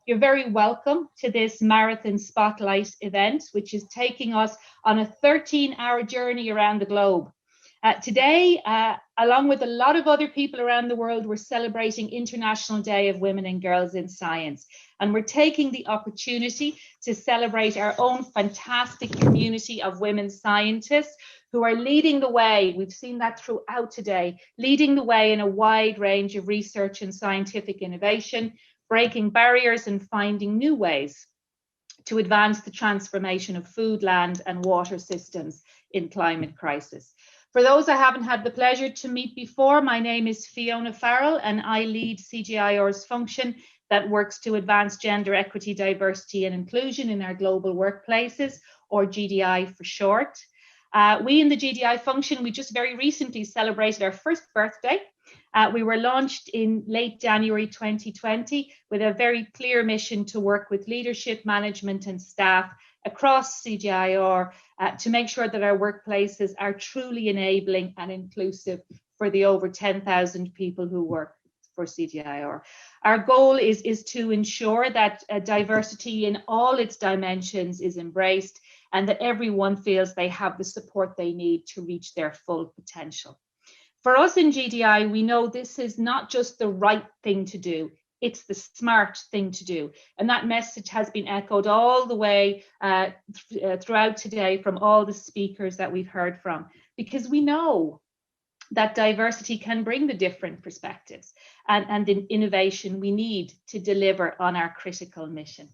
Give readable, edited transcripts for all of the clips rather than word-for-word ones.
you're very welcome to this Marathon Spotlight event, which is taking us on a 13-hour journey around the globe. Today, along with a lot of other people around the world, we're celebrating International Day of Women and Girls in Science. And we're taking the opportunity to celebrate our own fantastic community of women scientists who are leading the way. We've seen that throughout today, leading the way in a wide range of research and scientific innovation, breaking barriers and finding new ways to advance the transformation of food, land and water systems in climate crisis. For those I haven't had the pleasure to meet before, my name is Fiona Farrell and I lead CGIR's function that works to advance gender equity, diversity and inclusion in our global workplaces, or GDI for short. We in the GDI function, we just very recently celebrated our first birthday. We were launched in late January 2020 with a very clear mission to work with leadership, management and staff across CGIR to make sure that our workplaces are truly enabling and inclusive for the over 10,000 people who work for CGIR. Our goal is to ensure that diversity in all its dimensions is embraced and that everyone feels they have the support they need to reach their full potential. For us in GDI, we know this is not just the right thing to do, it's the smart thing to do. And that message has been echoed all the way throughout today from all the speakers that we've heard from, because we know that diversity can bring the different perspectives and the innovation we need to deliver on our critical mission.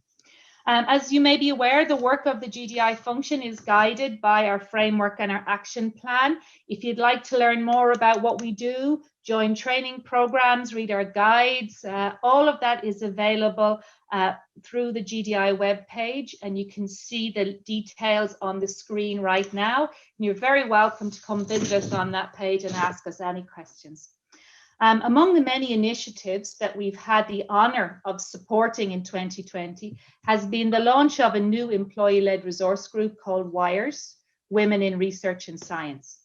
As you may be aware, the work of the GDI function is guided by our framework and our action plan. If you'd like to learn more about what we do, join training programs, read our guides, all of that is available through the GDI webpage, and you can see the details on the screen right now. And you're very welcome to come visit us on that page and ask us any questions. Among the many initiatives that we've had the honor of supporting in 2020 has been the launch of a new employee-led resource group called WIRES, Women in Research and Science.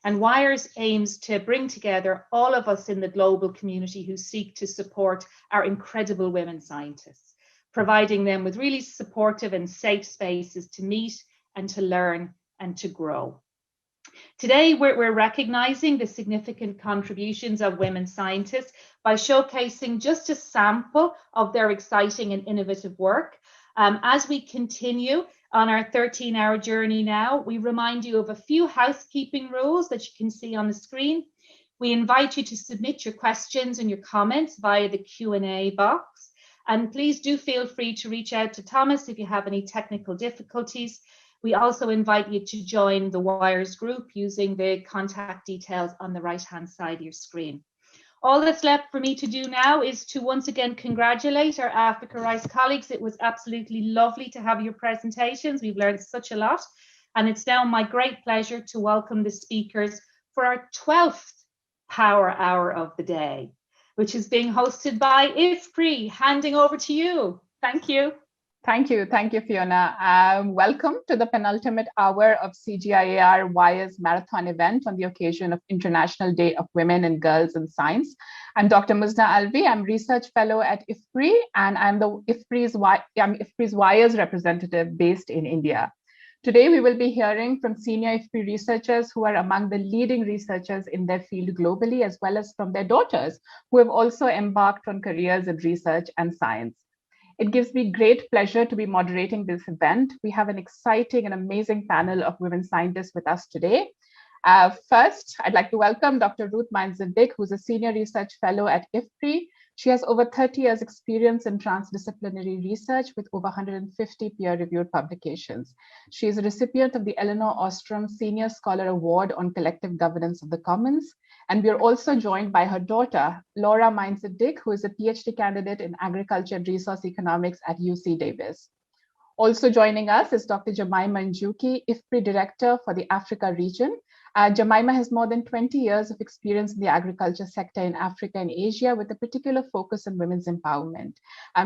And WIRES aims to bring together all of us in the global community who seek to support our incredible women scientists, providing them with really supportive and safe spaces to meet and to learn and to grow. Today, we're recognizing the significant contributions of women scientists by showcasing just a sample of their exciting and innovative work. As we continue on our 13-hour journey now, we remind you of a few housekeeping rules that you can see on the screen. We invite you to submit your questions and your comments via the Q&A box. And please do feel free to reach out to Thomas if you have any technical difficulties. We also invite you to join the WIRES group using the contact details on the right-hand side of your screen. All that's left for me to do now is to once again congratulate our IFPRI colleagues. It was absolutely lovely to have your presentations. We've learned such a lot. And it's now my great pleasure to welcome the speakers for our 12th Power Hour of the day, which is being hosted by IFPRI. Handing over to you. Thank you. Thank you, Fiona. Welcome to the penultimate hour of CGIAR WIRES Marathon event on the occasion of International Day of Women and Girls in Science. I'm Dr. Muzna Alvi. I'm Research Fellow at IFPRI, and I'm IFPRI's WIRES representative based in India. Today, we will be hearing from senior IFPRI researchers who are among the leading researchers in their field globally, as well as from their daughters, who have also embarked on careers in research and science. It gives me great pleasure to be moderating this event. We have an exciting and amazing panel of women scientists with us today. First, I'd like to welcome Dr. Ruth Meinzen-Dick, who's a senior research fellow at IFPRI. She has over 30 years experience in transdisciplinary research with over 150 peer-reviewed publications. She is a recipient of the Elinor Ostrom Senior Scholar Award on Collective Governance of the Commons. And we are also joined by her daughter, Ruth Meinzen-Dick, who is a PhD candidate in agriculture and resource economics at UC Davis. Also joining us is Dr. Jemimah Njuki, IFPRI Director for the Africa region. Jemimah has more than 20 years of experience in the agriculture sector in Africa and Asia, with a particular focus on women's empowerment.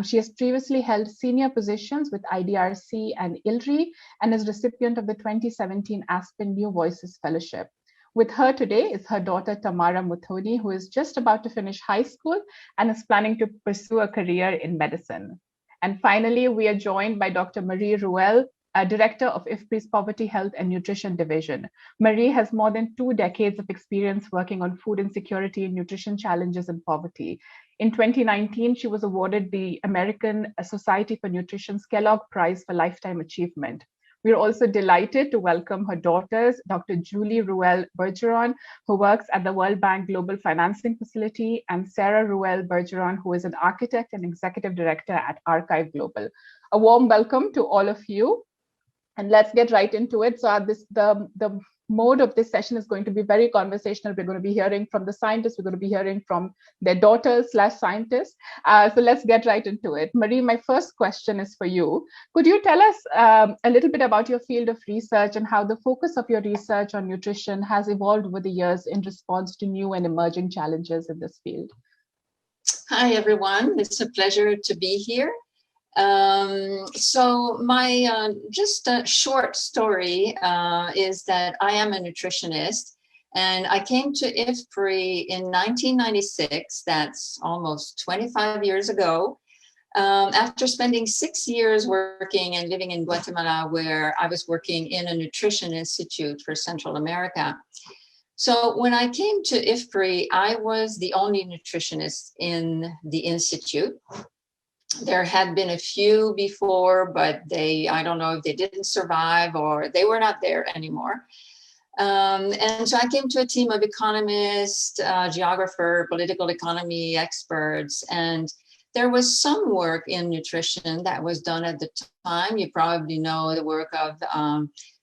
She has previously held senior positions with IDRC and ILRI and is recipient of the 2017 Aspen New Voices Fellowship. With her today is her daughter, Tamara Muthoni, who is just about to finish high school and is planning to pursue a career in medicine. And finally, we are joined by Dr. Marie Ruel, Director of IFPRI's Poverty, Health and Nutrition Division. Marie has more than 2 decades of experience working on food insecurity and nutrition challenges and poverty. In 2019, she was awarded the American Society for Nutrition's Kellogg Prize for Lifetime Achievement. We're also delighted to welcome her daughters, Dr. Julie Ruel-Bergeron, who works at the World Bank Global Financing Facility, and Sarah Ruel-Bergeron, who is an architect and executive director at Archive Global. A warm welcome to all of you. And let's get right into it. So the mode of this session is going to be very conversational. We're going to be hearing from the scientists. We're going to be hearing from their daughters/scientists. So let's get right into it. Marie, my first question is for you. Could you tell us a little bit about your field of research and how the focus of your research on nutrition has evolved over the years in response to new and emerging challenges in this field? Hi, everyone. It's a pleasure to be here. So my just a short story is that I am a nutritionist, and I came to IFPRI in 1996. That's almost 25 years ago. After spending 6 years working and living in Guatemala, where I was working in a nutrition institute for Central America. So when I came to IFPRI, I was the only nutritionist in the institute. There had been a few before, but I don't know if they didn't survive or they were not there anymore. And so I came to a team of economists, geographer, political economy experts, and there was some work in nutrition that was done at the time. You probably know the work of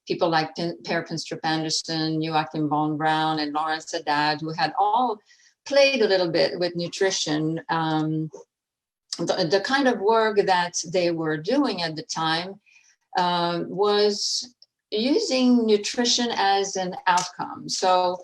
people like Per Pinstrup Anderson, Joachim von Braun, and Lawrence Haddad, who had all played a little bit with nutrition. The kind of work that they were doing at the time was using nutrition as an outcome. So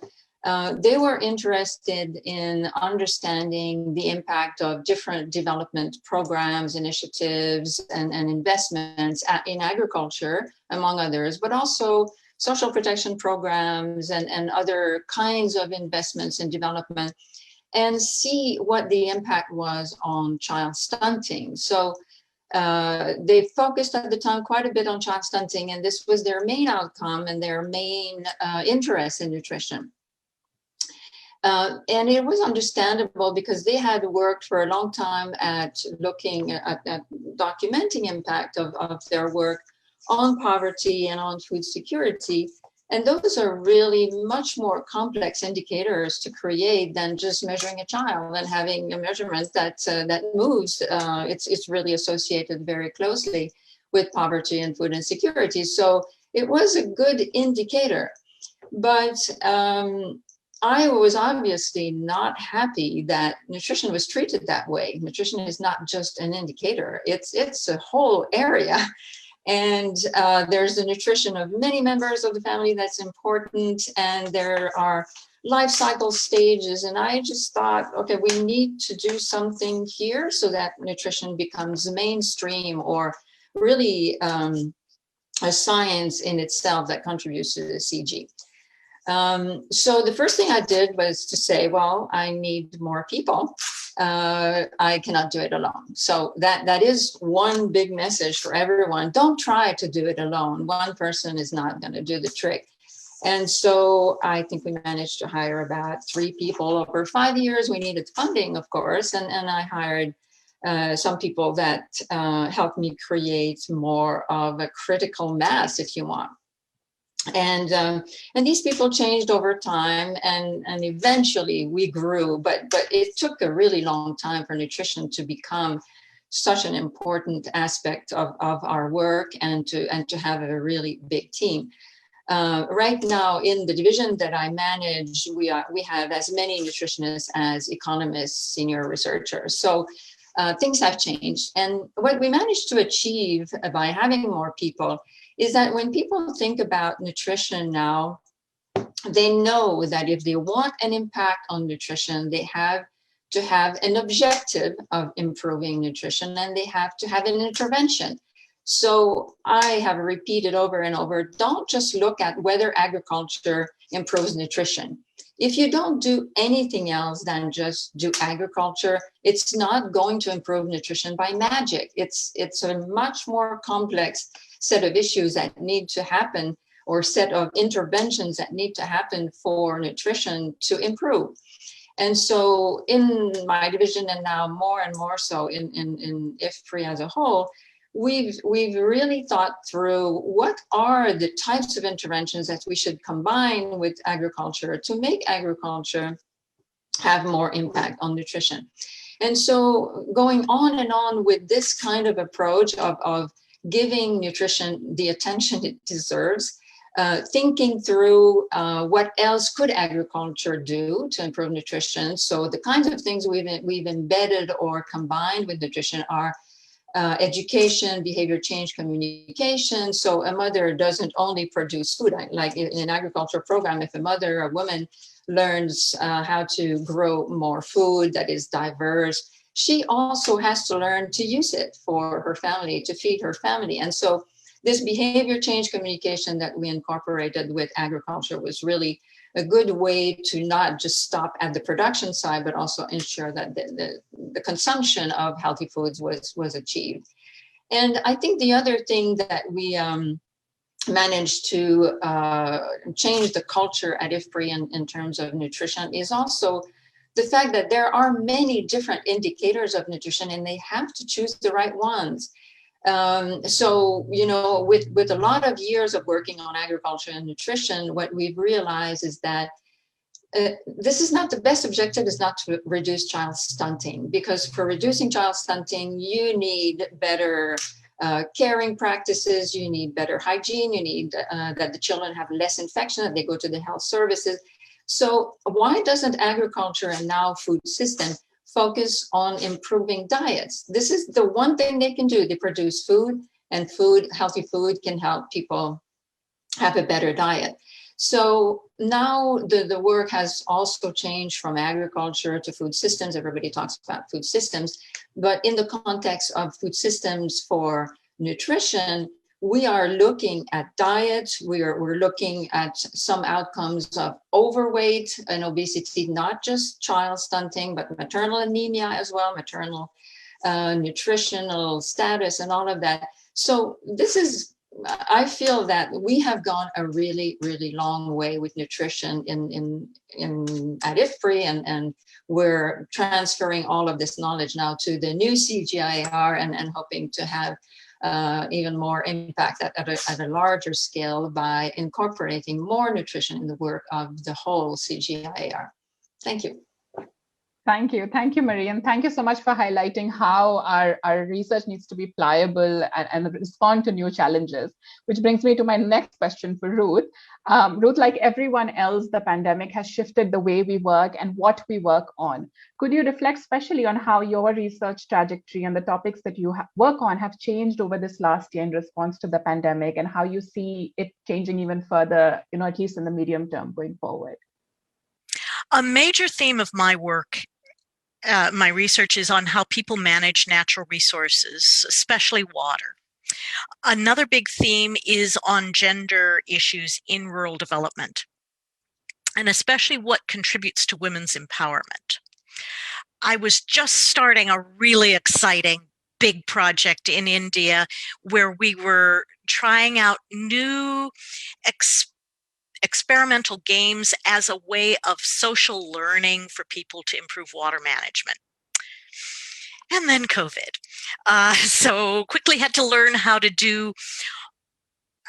they were interested in understanding the impact of different development programs, initiatives, and investments in agriculture, among others, but also social protection programs and other kinds of investments in development, and see what the impact was on child stunting. So they focused at the time quite a bit on child stunting, and this was their main outcome and their main interest in nutrition. And it was understandable because they had worked for a long time at looking at documenting impact of their work on poverty and on food security. And those are really much more complex indicators to create than just measuring a child and having a measurement that moves. It's really associated very closely with poverty and food insecurity. So it was a good indicator. But I was obviously not happy that nutrition was treated that way. Nutrition is not just an indicator. It's a whole area. And there's the nutrition of many members of the family that's important, and there are life cycle stages. And I just thought, okay, we need to do something here so that nutrition becomes mainstream or really a science in itself that contributes to the CG. So the first thing I did was to say, well, I need more people. I cannot do it alone. So that is one big message for everyone. Don't try to do it alone. One person is not going to do the trick. And so I think we managed to hire about 3 people over 5 years. We needed funding, of course, and I hired some people that helped me create more of a critical mass, if you want. And these people changed over time, and eventually we grew, but it took a really long time for nutrition to become such an important aspect of our work and to have a really big team. Right now in the division that I manage, we have as many nutritionists as economists, senior researchers. So things have changed. And what we managed to achieve by having more people is that when people think about nutrition now, they know that if they want an impact on nutrition, they have to have an objective of improving nutrition, and they have to have an intervention. So I have repeated over and over, don't just look at whether agriculture improves nutrition. If you don't do anything else than just do agriculture, it's not going to improve nutrition by magic. It's a much more complex set of issues that need to happen, or set of interventions that need to happen for nutrition to improve. And so in my division, and now more and more so in IFPRI as a whole, we've really thought through what are the types of interventions that we should combine with agriculture to make agriculture have more impact on nutrition. And so going on and on with this kind of approach of giving nutrition the attention it deserves, thinking through what else could agriculture do to improve nutrition. So the kinds of things we've embedded or combined with nutrition are education, behavior change, communication. So a mother doesn't only produce food. Like in an agriculture program, if a woman learns how to grow more food that is diverse, she also has to learn to use it for her family, to feed her family. And so this behavior change communication that we incorporated with agriculture was really a good way to not just stop at the production side, but also ensure that the consumption of healthy foods was achieved. And I think the other thing that we managed to change the culture at IFPRI in terms of nutrition is also the fact that there are many different indicators of nutrition, and they have to choose the right ones. So, you know, with a lot of years of working on agriculture and nutrition, what we've realized is that this is not the best objective, is not to reduce child stunting, because for reducing child stunting, you need better caring practices, you need better hygiene, you need that the children have less infection, that they go to the health services. So why doesn't agriculture and now food system focus on improving diets? This is the one thing they can do. They produce food, and healthy food can help people have a better diet. So now the work has also changed from agriculture to food systems. Everybody talks about food systems, but in the context of food systems for nutrition, we are looking at diet. We're looking at some outcomes of overweight and obesity, not just child stunting, but maternal anemia as well, maternal nutritional status and all of that. So I feel that we have gone a really, really long way with nutrition at IFPRI, and we're transferring all of this knowledge now to the new CGIAR and hoping to have even more impact at a larger scale by incorporating more nutrition in the work of the whole CGIAR. Thank you. Thank you. Thank you, Marie. And thank you so much for highlighting how our research needs to be pliable and respond to new challenges, which brings me to my next question for Ruth. Ruth, like everyone else, the pandemic has shifted the way we work and what we work on. Could you reflect especially on how your research trajectory and the topics that you work on have changed over this last year in response to the pandemic, and how you see it changing even further, at least in the medium term going forward? A major theme of my work, my research, is on how people manage natural resources, especially water. Another big theme is on gender issues in rural development, and especially what contributes to women's empowerment. I was just starting a really exciting big project in India where we were trying out new experimental games as a way of social learning for people to improve water management. And then COVID. So quickly had to learn how to do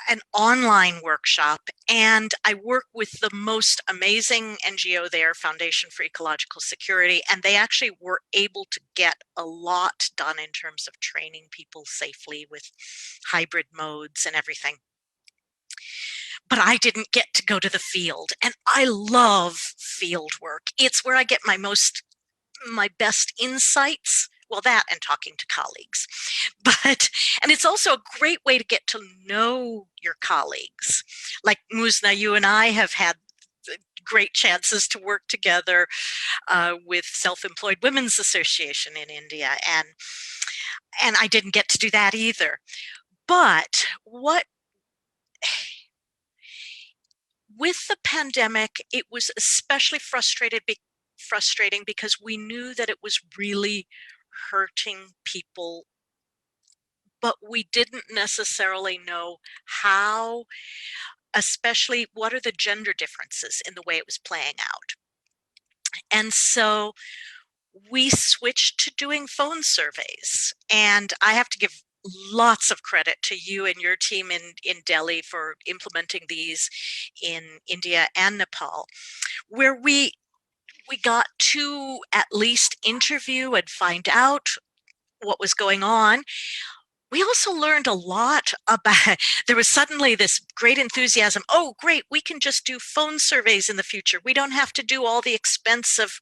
an online workshop, and I work with the most amazing NGO there, Foundation for Ecological Security, and they actually were able to get a lot done in terms of training people safely with hybrid modes and everything. But I didn't get to go to the field, and I love field work. It's where I get my best insights. Well, that and talking to colleagues. And it's also a great way to get to know your colleagues. Like Muzna, you and I have had great chances to work together with Self-Employed Women's Association in India, and I didn't get to do that either. But with the pandemic, it was especially frustrating because we knew that it was really hurting people, but we didn't necessarily know how, especially what are the gender differences in the way it was playing out. And so we switched to doing phone surveys. And I have to give lots of credit to you and your team in Delhi for implementing these in India and Nepal, where we got to at least interview and find out what was going on. We also learned a lot about, there was suddenly this great enthusiasm. Oh, great, we can just do phone surveys in the future. We don't have to do all the expense of,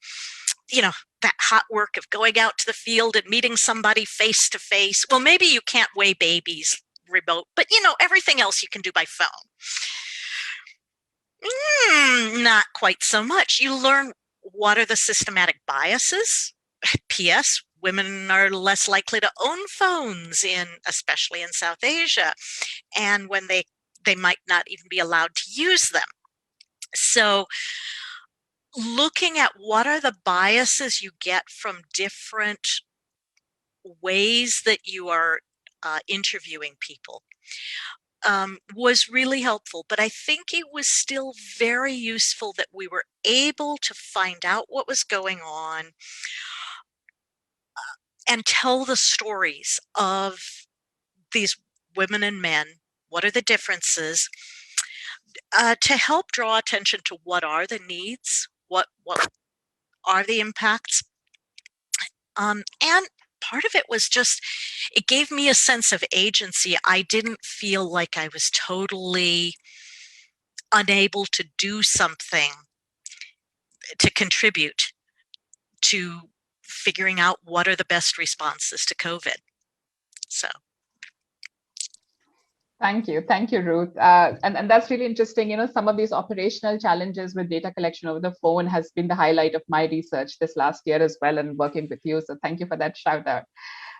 that hot work of going out to the field and meeting somebody face to face. Well, maybe you can't weigh babies remote, but everything else you can do by phone. Not quite so much. You learn what are the systematic biases. P.S. Women are less likely to own phones especially in South Asia, and when they might not even be allowed to use them. So looking at what are the biases you get from different ways that you are interviewing people was really helpful. But I think it was still very useful that we were able to find out what was going on and tell the stories of these women and men. What are the differences? To help draw attention to what are the needs, what are the impacts, and part of it was just, it gave me a sense of agency. I didn't feel like I was totally unable to do something to contribute to figuring out what are the best responses to COVID. So. Thank you, Ruth. And that's really interesting. Some of these operational challenges with data collection over the phone has been the highlight of my research this last year as well, and working with you. So thank you for that shout out.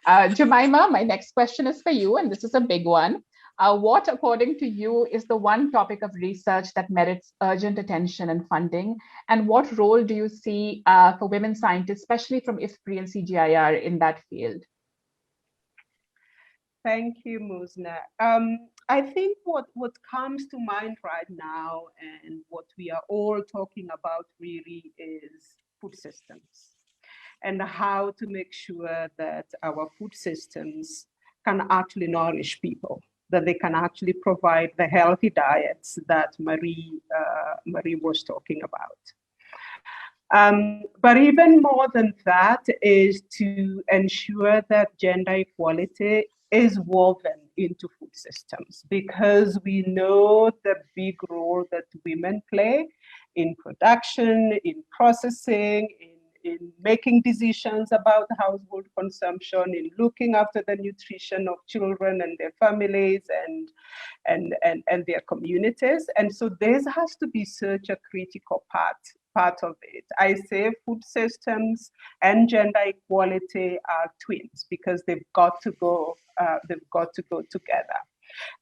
Jemimah, my next question is for you, and this is a big one. What, according to you, is the one topic of research that merits urgent attention and funding? And what role do you see for women scientists, especially from IFPRI and CGIAR, in that field? Thank you, Muzna. I think what comes to mind right now, and what we are all talking about really, is food systems, and how to make sure that our food systems can actually nourish people, that they can actually provide the healthy diets that Marie was talking about. But even more than that is to ensure that gender equality is woven into food systems, because we know the big role that women play in production, in processing, in making decisions about household consumption, in looking after the nutrition of children and their families and their communities. And so this has to be such a critical part of it. I say food systems and gender equality are twins, because they've got to go together.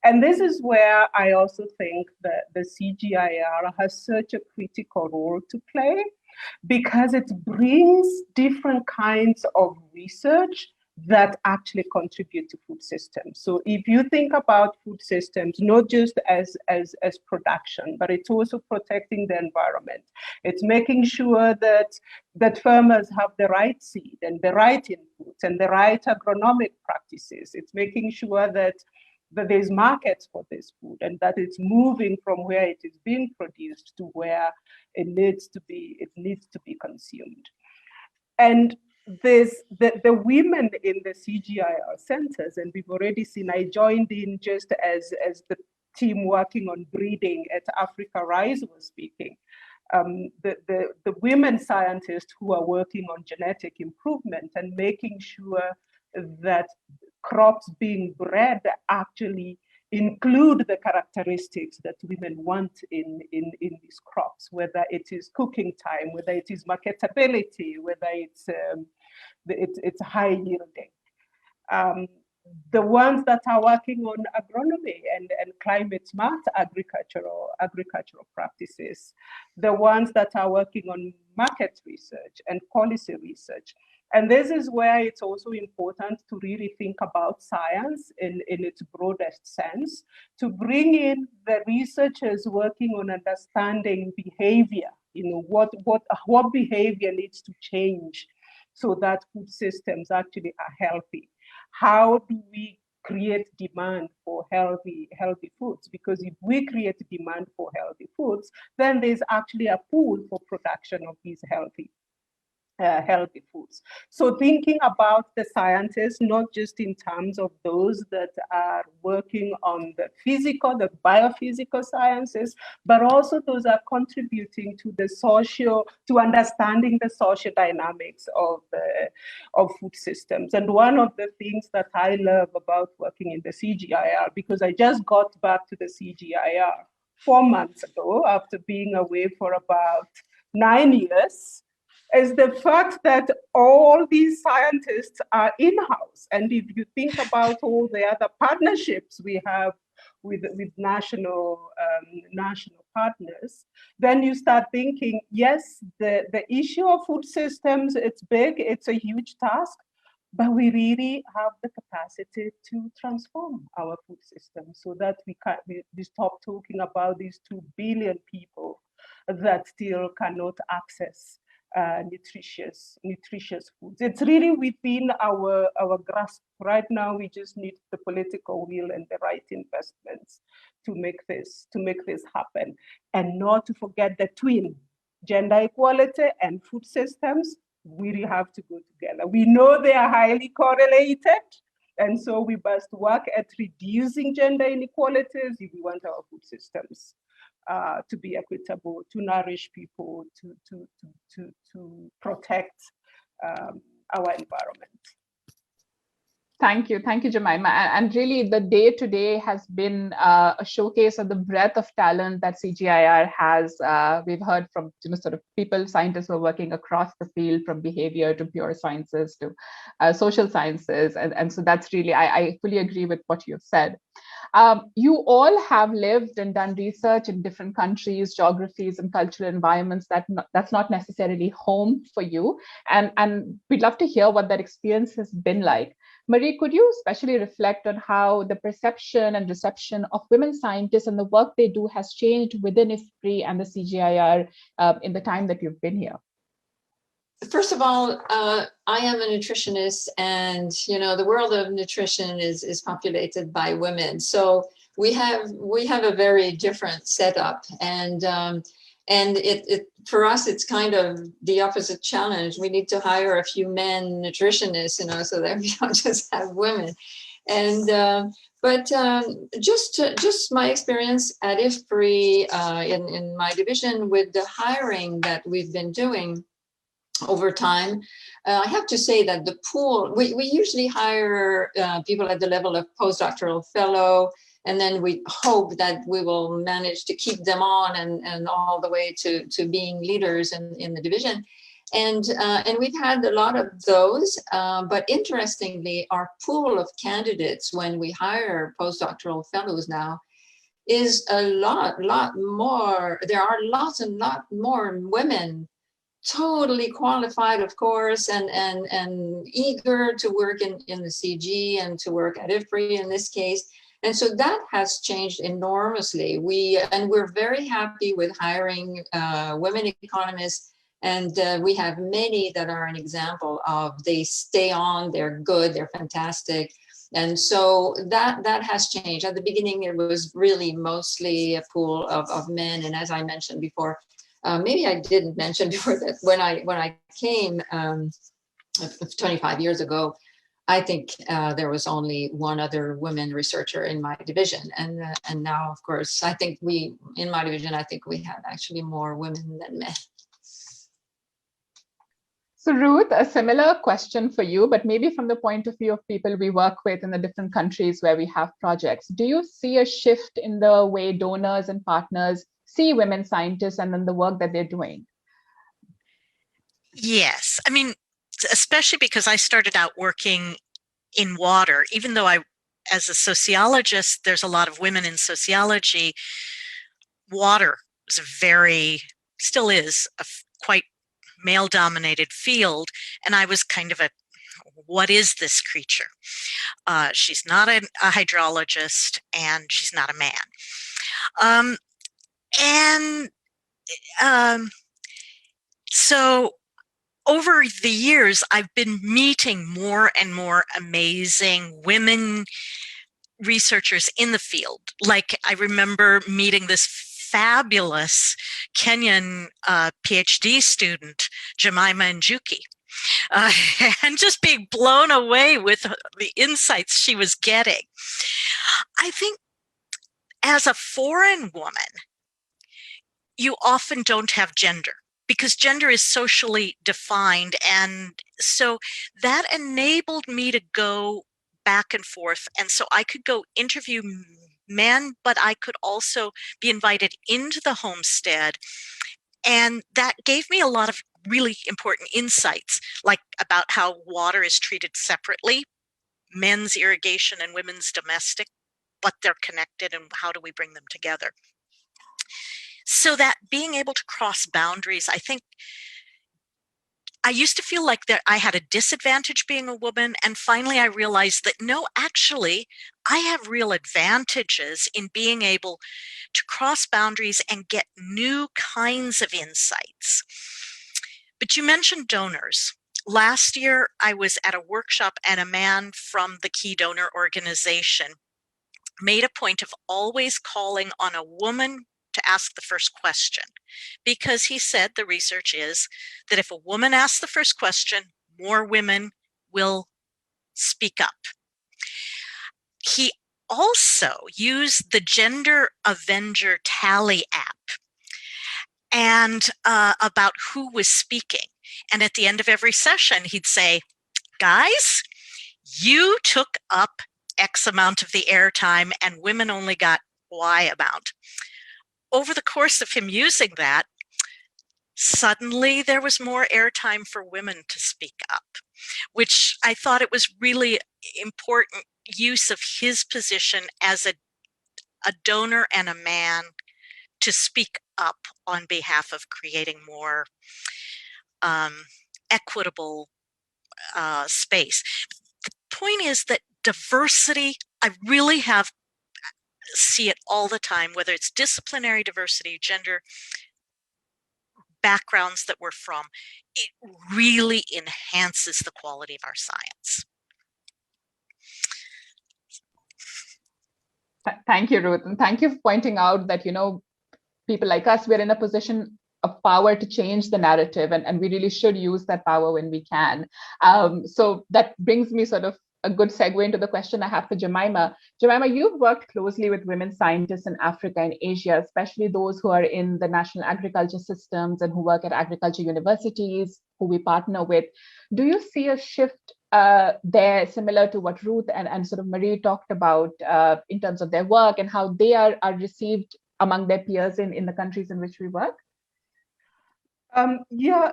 And this is where I also think that the CGIAR has such a critical role to play, because it brings different kinds of research that actually contribute to food systems. So if you think about food systems, not just as production, but it's also protecting the environment. It's making sure that farmers have the right seed and the right inputs and the right agronomic practices. It's making sure that there's markets for this food, and that it's moving from where it is being produced to where it needs to be consumed. And there's the women in the CGIAR centers, and we've already seen, I joined in just as the team working on breeding at Africa Rise was speaking. The women scientists who are working on genetic improvement and making sure that crops being bred actually include the characteristics that women want in these crops, whether it is cooking time, whether it is marketability, whether it's high yielding. the ones that are working on agronomy and climate smart agricultural practices, the ones that are working on market research and policy research. And this is where it's also important to really think about science in its broadest sense, to bring in the researchers working on understanding behavior, what behavior needs to change so that food systems actually are healthy. How do we create demand for healthy foods? Because if we create demand for healthy foods, then there's actually a pool for production of these healthy foods. So thinking about the scientists, not just in terms of those that are working on the biophysical sciences, but also those are contributing to to understanding the social dynamics of food systems. And one of the things that I love about working in the CGIAR, because I just got back to the CGIAR 4 months ago after being away for about 9 years, is the fact that all these scientists are in-house. And if you think about all the other partnerships we have with national partners, then you start thinking, yes, the issue of food systems, it's big, it's a huge task, but we really have the capacity to transform our food system so that we stop talking about these 2 billion people that still cannot access nutritious foods. It's really within our grasp. Right now, we just need the political will and the right investments to make this happen. And not to forget the twin, gender equality and food systems really have to go together. We know they are highly correlated, and so we must work at reducing gender inequalities if we want our food systems to be equitable, to nourish people, to protect our environment. Thank you, Jemimah. And really, the day today has been a showcase of the breadth of talent that CGIAR has. We've heard from sort of people, scientists who are working across the field, from behavior to pure sciences to social sciences, and so that's really, I fully agree with what you've said. You all have lived and done research in different countries, geographies, and cultural environments that's not necessarily home for you. And we'd love to hear what that experience has been like. Marie, could you especially reflect on how the perception and reception of women scientists and the work they do has changed within IFPRI and the CGIAR in the time that you've been here? First of all, I am a nutritionist, and the world of nutrition is populated by women. So we have a very different setup, and it for us it's kind of the opposite challenge. We need to hire a few men nutritionists, so that we don't just have women. And but just my experience at IFPRI in my division with the hiring that we've been doing over time, I have to say that the pool, we usually hire people at the level of postdoctoral fellow, and then we hope that we will manage to keep them on and all the way to being leaders in the division. And we've had a lot of those, but interestingly, our pool of candidates when we hire postdoctoral fellows now is a lot more. There are lots and lot more women, totally qualified, of course, and eager to work in the CG and to work at IFPRI in this case. And so that has changed enormously. We're very happy with hiring women economists, and we have many that are an example of they stay on, they're good, they're fantastic. And so that has changed. At the beginning, it was really mostly a pool of men. And as I mentioned before, maybe I didn't mention before that when I came 25 years ago, I think there was only one other women researcher in my division, and now, of course, I think in my division we have actually more women than men. So Ruth, a similar question for you, but maybe from the point of view of people we work with in the different countries where we have projects. Do you see a shift in the way donors and partners see women scientists and then the work that they're doing? Yes. I mean, especially because I started out working in water, even though as a sociologist, there's a lot of women in sociology. Water is still is a quite male-dominated field, and I was kind of what is this creature? She's not a hydrologist, and she's not a man. So over the years, I've been meeting more and more amazing women researchers in the field. Like, I remember meeting this fabulous Kenyan PhD student, Jemimah Njuki, and just being blown away with the insights she was getting. I think as a foreign woman, you often don't have gender, because gender is socially defined. And so that enabled me to go back and forth. And so I could go interview men, but I could also be invited into the homestead. And that gave me a lot of really important insights, like about how water is treated separately, men's irrigation and women's domestic, but they're connected, and how do we bring them together? So that being able to cross boundaries, I think I used to feel like that I had a disadvantage being a woman, and finally I realized that no, actually, I have real advantages in being able to cross boundaries and get new kinds of insights. But you mentioned donors. Last year, I was at a workshop, and a man from the key donor organization made a point of always calling on a woman to ask the first question, because he said the research is that if a woman asks the first question, more women will speak up. He also used the Gender Avenger Tally app and about who was speaking. And at the end of every session, he'd say, guys, you took up X amount of the airtime and women only got Y amount. Over the course of him using that, suddenly there was more airtime for women to speak up, which I thought it was really important use of his position as a donor and a man to speak up on behalf of creating more equitable space. The point is that diversity, I really see it all the time, whether it's disciplinary diversity, gender, backgrounds that we're from, it really enhances the quality of our science. Thank you, Ruth. And thank you for pointing out that, people like us, we're in a position of power to change the narrative, and we really should use that power when we can. So that brings me sort of a good segue into the question I have for Jemimah. Jemimah, you've worked closely with women scientists in Africa and Asia, especially those who are in the national agriculture systems and who work at agriculture universities, who we partner with. Do you see a shift there similar to what Ruth and sort of Marie talked about in terms of their work and how they are received among their peers in the countries in which we work? Yeah,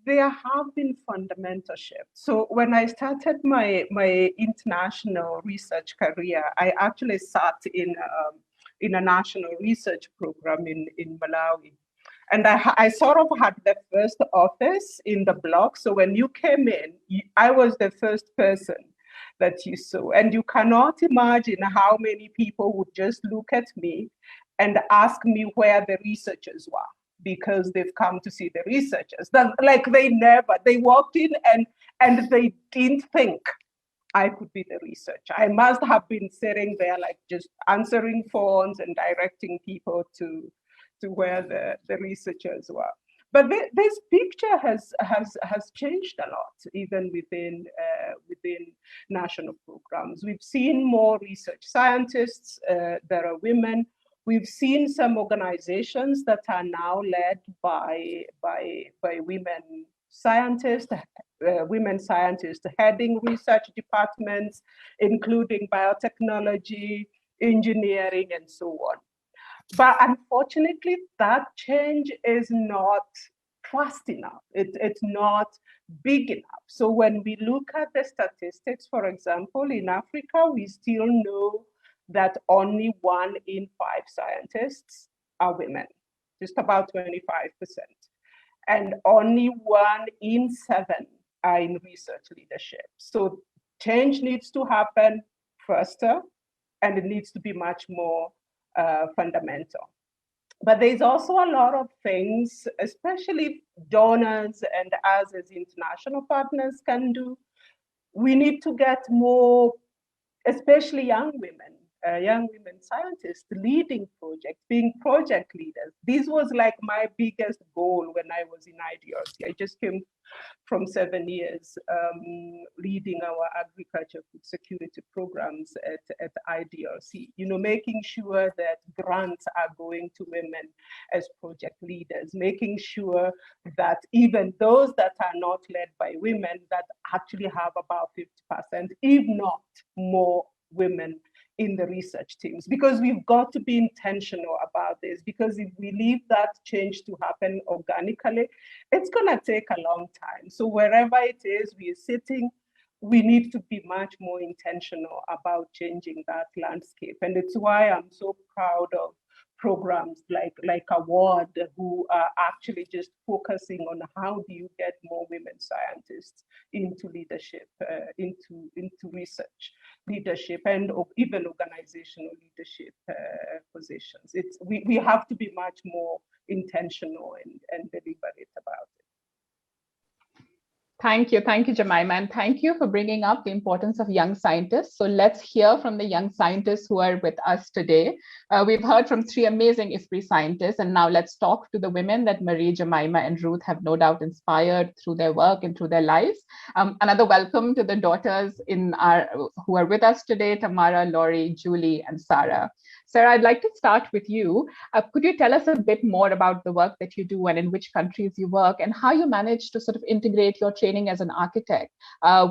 there have been fundamental shifts. So when I started my international research career, I actually sat in a national research program in Malawi. And I sort of had the first office in the block. So when you came in, I was the first person that you saw. And you cannot imagine how many people would just look at me and ask me where the researchers were, because they've come to see the researchers. They walked in and they didn't think I could be the researcher. I must have been sitting there like just answering phones and directing people to where the researchers were. But this picture has changed a lot, even within national programs. We've seen more research scientists that are women. We've seen some organizations that are now led by women scientists heading research departments, including biotechnology, engineering, and so on. But unfortunately, that change is not fast enough. It's not big enough. So when we look at the statistics, for example, in Africa, we still know that only 1 in 5 scientists are women, just about 25%. And only 1 in 7 are in research leadership. So change needs to happen faster, and it needs to be much more fundamental. But there's also a lot of things, especially donors and us as international partners can do. We need to get more, especially young women scientists leading projects, being project leaders. This was like my biggest goal when I was in IDRC. I just came from 7 years leading our agriculture food security programs at IDRC, making sure that grants are going to women as project leaders, making sure that even those that are not led by women, that actually have about 50%, if not more, women in the research teams, because we've got to be intentional about this, because if we leave that change to happen organically, it's going to take a long time. So wherever it is we are sitting, we need to be much more intentional about changing that landscape. And it's why I'm so proud of programs like Award, who are actually just focusing on how do you get more women scientists into leadership, into research leadership, and even organizational leadership positions. We have to be much more intentional and deliberate about it. Thank you, Jemimah, and thank you for bringing up the importance of young scientists. So let's hear from the young scientists who are with us today. We've heard from 3 amazing IFPRI scientists, and now let's talk to the women that Marie, Jemimah, and Ruth have no doubt inspired through their work and through their lives. Another welcome to the daughters who are with us today: Tamara, Laurie, Julie, and Sarah. Sarah, I'd like to start with you. Could you tell us a bit more about the work that you do and in which countries you work, and how you manage to sort of integrate your training as an architect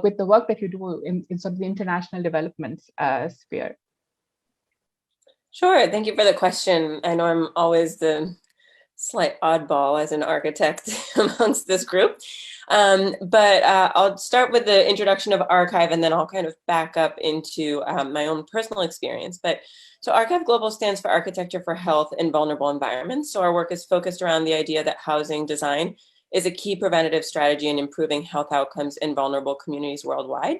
with the work that you do in sort of the international development sphere? Sure, thank you for the question. I know I'm always the slight oddball as an architect amongst this group. But I'll start with the introduction of Archive, and then I'll kind of back up into my own personal experience. So Archive Global stands for Architecture for Health in Vulnerable Environments. So our work is focused around the idea that housing design is a key preventative strategy in improving health outcomes in vulnerable communities worldwide.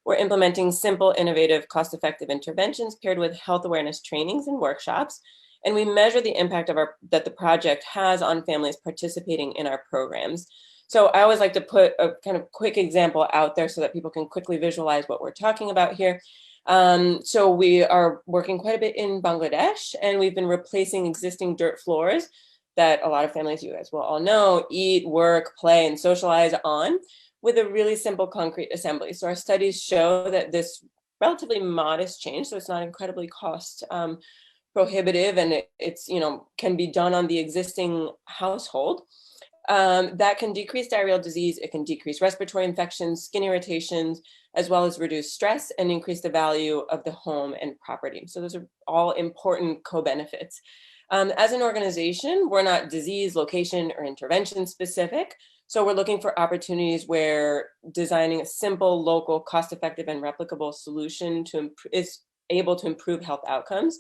We're implementing simple, innovative, cost-effective interventions paired with health awareness trainings and workshops. And we measure the impact that the project has on families participating in our programs. So I always like to put a kind of quick example out there so that people can quickly visualize what we're talking about here. So we are working quite a bit in Bangladesh, and we've been replacing existing dirt floors that a lot of families, you guys will all know, eat, work, play, and socialize on with a really simple concrete assembly. So our studies show that this relatively modest change, so it's not incredibly cost prohibitive, and it's can be done on the existing household, that can decrease diarrheal disease, it can decrease respiratory infections, skin irritations, as well as reduce stress and increase the value of the home and property. So those are all important co-benefits. As an organization, we're not disease, location, or intervention specific. So we're looking for opportunities where designing a simple, local, cost-effective, and replicable solution is able to improve health outcomes.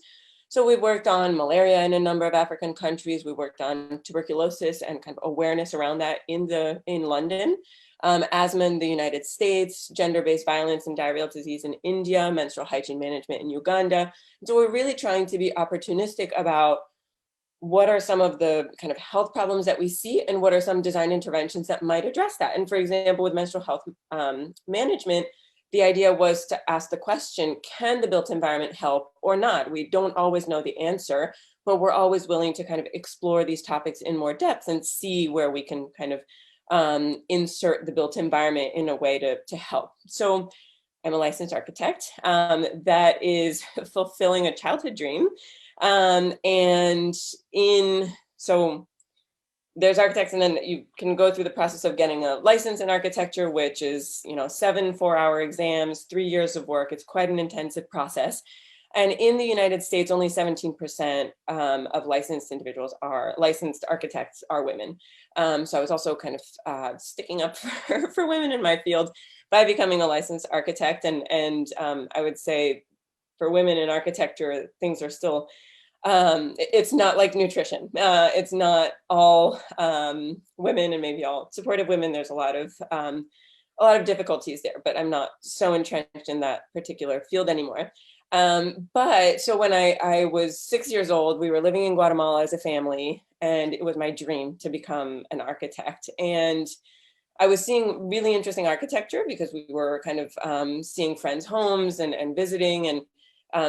So we've worked on malaria in a number of African countries. We worked on tuberculosis and kind of awareness around that in London, asthma in the United States, gender-based violence and diarrheal disease in India, menstrual hygiene management in Uganda. So we're really trying to be opportunistic about what are some of the kind of health problems that we see and what are some design interventions that might address that. And for example, with menstrual health management, the idea was to ask the question, can the built environment help or not? We don't always know the answer, but we're always willing to kind of explore these topics in more depth and see where we can kind of insert the built environment in a way to help. So I'm a licensed architect that is fulfilling a childhood dream. So there's architects, and then you can go through the process of getting a license in architecture, which is 7 4-hour exams, 3 years of work. It's quite an intensive process. And in the United States, only 17% of licensed architects are women. So I was also kind of sticking up for women in my field by becoming a licensed architect. And I would say for women in architecture, things are still, it's not like nutrition. It's not all women and maybe all supportive women. There's a lot of difficulties there, but I'm not so entrenched in that particular field anymore. But so when I was 6 years old, we were living in Guatemala as a family, and it was my dream to become an architect. And I was seeing really interesting architecture because we were kind of seeing friends' homes and visiting, and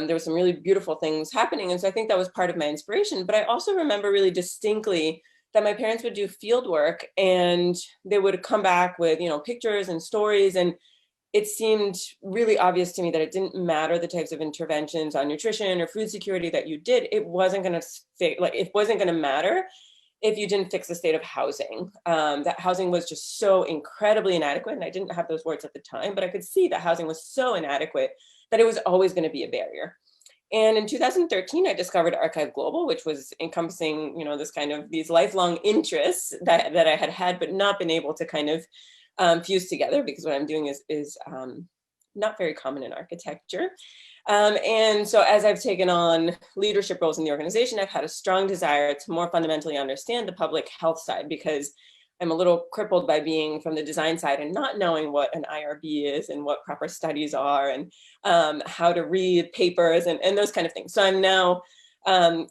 there were some really beautiful things happening. And so I think that was part of my inspiration. But I also remember really distinctly that my parents would do field work, and they would come back with, you know, pictures and stories. And it seemed really obvious to me that it didn't matter the types of interventions on nutrition or food security that you did. It wasn't going to matter if you didn't fix the state of housing. That housing was just so incredibly inadequate. And I didn't have those words at the time, but I could see that housing was so inadequate that it was always going to be a barrier. And in 2013, I discovered Archive Global, which was encompassing, you know, these lifelong interests that I had but not been able to kind of fused together, because what I'm doing is not very common in architecture. And so as I've taken on leadership roles in the organization, I've had a strong desire to more fundamentally understand the public health side, because I'm a little crippled by being from the design side and not knowing what an IRB is and what proper studies are and how to read papers and those kind of things. So I'm now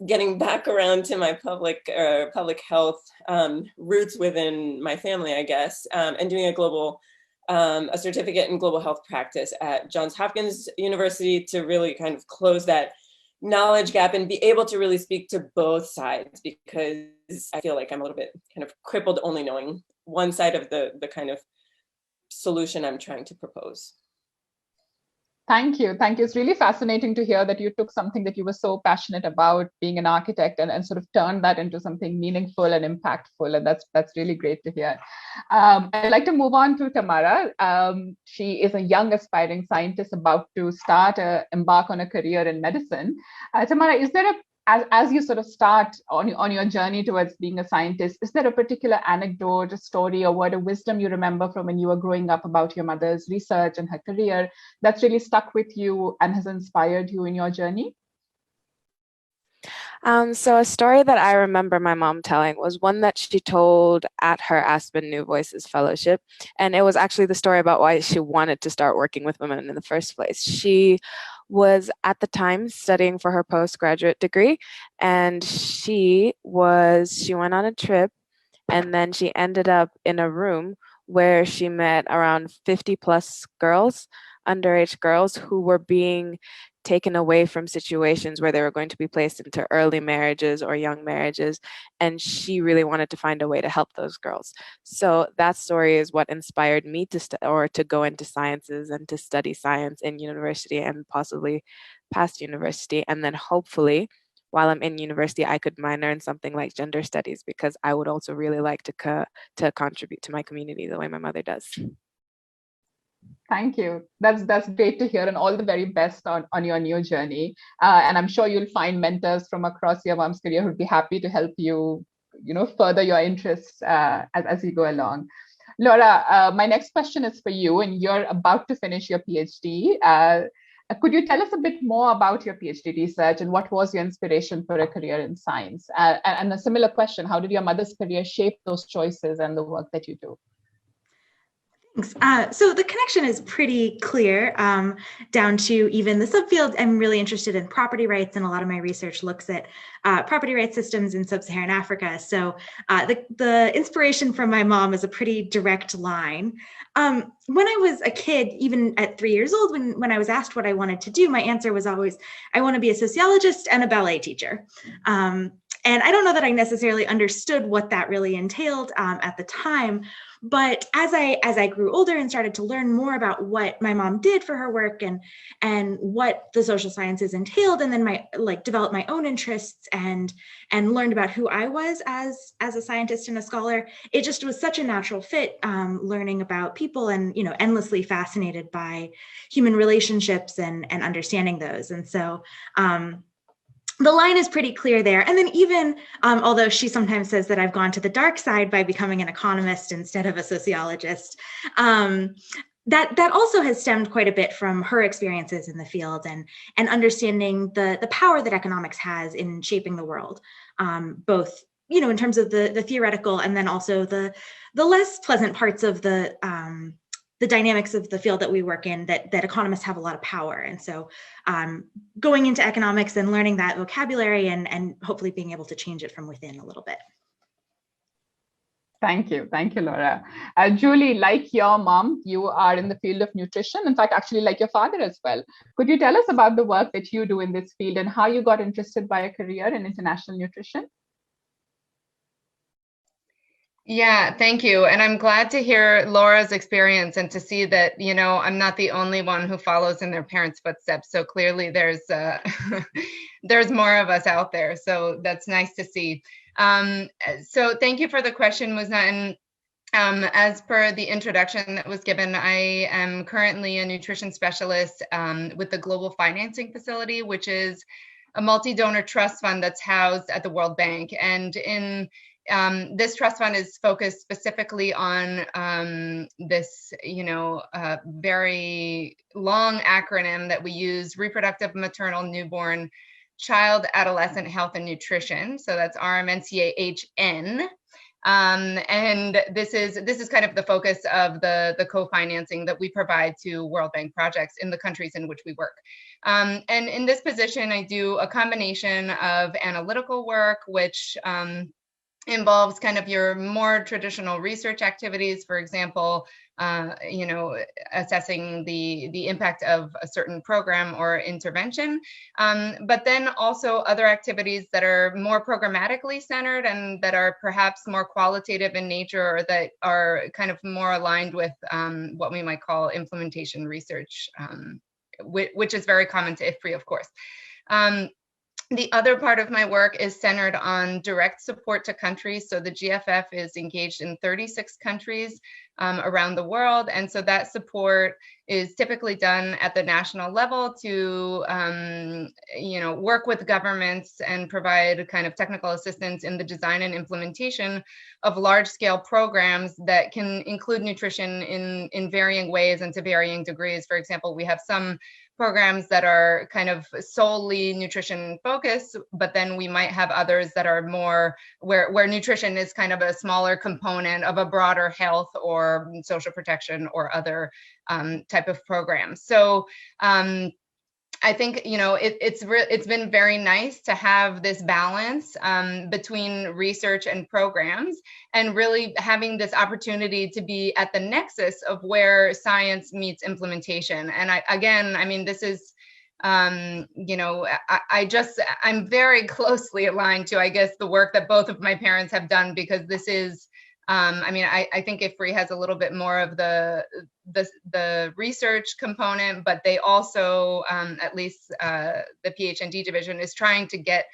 getting back around to my public health roots within my family, I guess, and doing a certificate in global health practice at Johns Hopkins University to really kind of close that knowledge gap and be able to really speak to both sides, because I feel like I'm a little bit kind of crippled only knowing one side of the kind of solution I'm trying to propose. Thank you. Thank you. It's really fascinating to hear that you took something that you were so passionate about, being an architect, and sort of turned that into something meaningful and impactful. And that's really great to hear. I'd like to move on to Tamara. She is a young aspiring scientist about to embark on a career in medicine. Tamara, is there as you sort of start on your journey towards being a scientist, is there a particular anecdote, a story, or word of wisdom you remember from when you were growing up about your mother's research and her career that's really stuck with you and has inspired you in your journey? So a story that I remember my mom telling was one that she told at her Aspen New Voices Fellowship. And it was actually the story about why she wanted to start working with women in the first place. She was at the time studying for her postgraduate degree, and she went on a trip, and then she ended up in a room where she met around 50 plus girls, underage girls, who were being taken away from situations where they were going to be placed into early marriages or young marriages. And she really wanted to find a way to help those girls. So that story is what inspired me to go into sciences and to study science in university and possibly past university. And then hopefully, while I'm in university, I could minor in something like gender studies, because I would also really like to contribute to my community the way my mother does. Thank you. That's great to hear, and all the very best on your new journey. And I'm sure you'll find mentors from across your mom's career who'd be happy to help you, further your interests as you go along. Laura, my next question is for you, and you're about to finish your PhD. Could you tell us a bit more about your PhD research and what was your inspiration for a career in science? And a similar question, how did your mother's career shape those choices and the work that you do? Thanks. So the connection is pretty clear down to even the subfield. I'm really interested in property rights, and a lot of my research looks at property rights systems in sub-Saharan Africa. So the inspiration from my mom is a pretty direct line. When I was a kid, even at 3 years old, when I was asked what I wanted to do, my answer was always, I want to be a sociologist and a ballet teacher. And I don't know that I necessarily understood what that really entailed at the time. But as I grew older and started to learn more about what my mom did for her work and what the social sciences entailed, and then developed my own interests and learned about who I was as a scientist and a scholar, it just was such a natural fit, learning about people and, endlessly fascinated by human relationships and understanding those. And so the line is pretty clear there. And then even, although she sometimes says that I've gone to the dark side by becoming an economist instead of a sociologist, that also has stemmed quite a bit from her experiences in the field and understanding the power that economics has in shaping the world, both in terms of the theoretical and then also the less pleasant parts of the dynamics of the field that we work in, that economists have a lot of power. And so going into economics and learning that vocabulary and hopefully being able to change it from within a little bit. Thank you, Laura. Julie, like your mom, you are in the field of nutrition. In fact, actually like your father as well. Could you tell us about the work that you do in this field and how you got interested by a career in international nutrition? Yeah, thank you. And I'm glad to hear Laura's experience and to see that, I'm not the only one who follows in their parents' footsteps. So clearly there's there's more of us out there. So that's nice to see. So thank you for the question, Muzna. And as per the introduction that was given, I am currently a nutrition specialist with the Global Financing Facility, which is a multi-donor trust fund that's housed at the World Bank. And in this trust fund is focused specifically on this, very long acronym that we use: reproductive, maternal, newborn, child, adolescent health and nutrition. So that's RMNCAHN. And this is kind of the focus of the co-financing that we provide to World Bank projects in the countries in which we work. And in this position, I do a combination of analytical work, which involves kind of your more traditional research activities, for example, assessing the impact of a certain program or intervention, but then also other activities that are more programmatically centered and that are perhaps more qualitative in nature, or that are kind of more aligned with what we might call implementation research, which is very common to IFPRI, of course. The other part of my work is centered on direct support to countries. So the GFF is engaged in 36 countries around the world. And so that support is typically done at the national level to, work with governments and provide kind of technical assistance in the design and implementation of large-scale programs that can include nutrition in varying ways and to varying degrees. For example, we have some programs that are kind of solely nutrition focused, but then we might have others that are more where nutrition is kind of a smaller component of a broader health or social protection or other type of programs. So I think, it's been very nice to have this balance between research and programs, and really having this opportunity to be at the nexus of where science meets implementation. And this is, I'm very closely aligned to, I guess, the work that both of my parents have done, because this is, I think IFPRI has a little bit more of the research component, but they also, at least the PhD division, is trying to get